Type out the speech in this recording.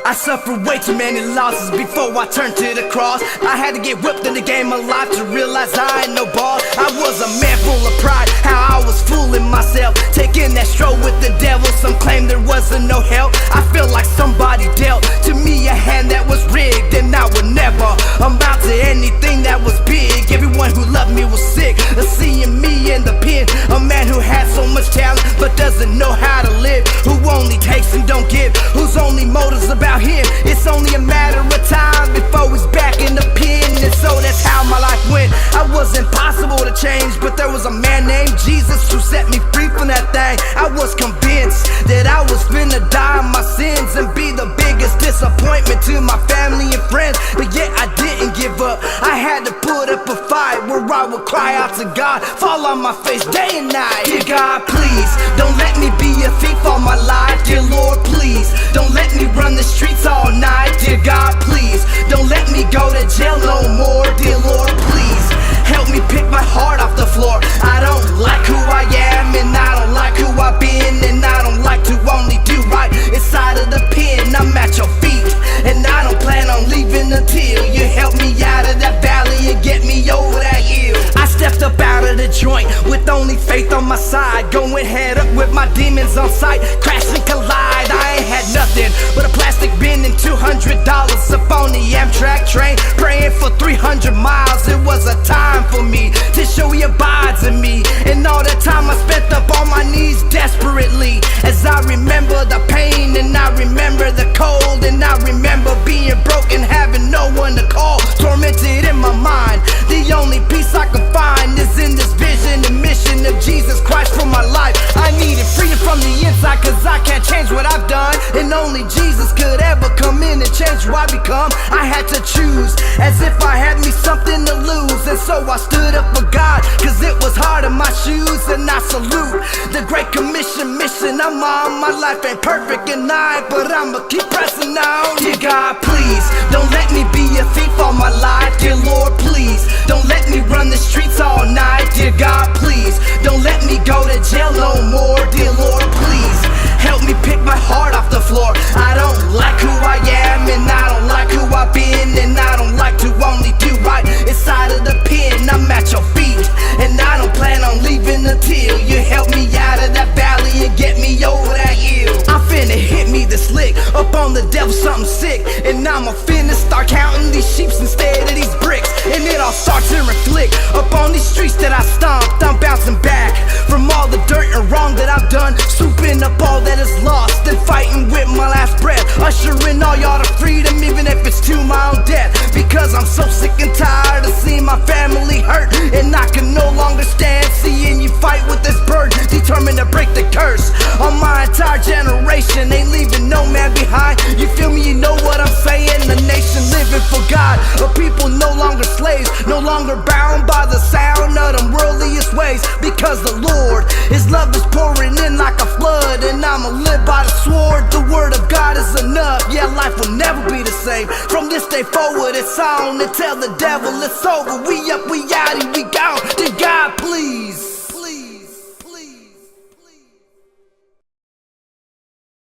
I suffered way too many losses before I turned to the cross. I had to get whipped in the game of life to realize I ain't no boss. I was a man full of pride, how I was fooling myself, taking that stroll with the devil. Some claim there wasn't no help. I feel like somebody dealt to me a hand that was rigged, and I would never amount to anything that was big. Everyone who loved me was sick of seeing me in the pen, a man who had so much talent but doesn't know how to live, who only takes and don't give, whose only motive's about him. It's only a matter of time before he's back in the pen. And so that's how my life went. I was impossible to change, but there was a man named Jesus who set me free from that thing. I was convinced that I was finna die in my sins and be the biggest disappointment to my family and friends, but yet I didn't give up. I had to put up a fight where I would cry out to God, fall on my face day and night. Dear God, please don't let me be a thief all my life. Dear Lord, please don't let me run the streets all night. Dear God, please don't let me go to jail no more. Dear Lord, please help me pick my heart off the floor. I don't like who I am, and I don't like who I've been, and I don't like to only do right inside of the pen. I'm at your feet, and I don't plan on leaving until you help me out of that valley and get me over that hill. I stepped up out of the joint with only faith on my side, going head up with my demons on sight, crash and collide. I ain't had nothing but a plastic bin and $200 up on the Amtrak train, praying for 300 miles. It was a time for me to show he abides in me, and all that time I spent up on my knees desperately, as I remember the pain and I remember the cold, and I remember being broken, having no one to call, tormented in my mind. The only peace I can find is in this vision and mission of Jesus Christ for my life. I needed freedom from the inside, cause I can't change what I've done, and only Jesus could ever come in and change who I become. I had to choose as if I had me something to lose, and so I stood up for God, cause it was hard in my shoes. And I salute the Great Commission mission I'm on. My life ain't perfect and but I'ma keep pressing on. Dear God, please don't let me be a thief all my life. Dear Lord, please don't let me run the streets all night. Dear God, please don't let me go to jail no more. Dear Lord, please help me pick my heart off the floor. I don't like who I am, and I don't like who I've been, and I don't like to only do right inside of the pen. I'm at your feet, and I don't plan on leaving until you help me out of that valley and get me over that hill. I'm finna hit me this lick up on the devil, something sick, and I'ma finna start counting these sheeps instead of these bricks, and it all starts to reflect up on these streets that I stomped. I'm bouncing back from all the dirt and wrong that I've done, swooping up all that is lost and fighting with my last breath, ushering all y'all to freedom, even if it's to my own death, because I'm so sick and tired of seeing my family hurt, and I can no longer stand seeing you fight with this burden, determined to break the curse on my entire generation. Ain't leaving no man behind, you feel me, you know what I'm saying. A nation living for God, a people no longer slaves, no longer bound by the sound of them worldliest ways, because the Lord, His love is pouring in like a flood, and I'ma live by the sword. The word of God is enough, yeah, life will never be the same. From this day forward, it's on, and tell the devil it's over. We up, we out, and we gone. Dear God, please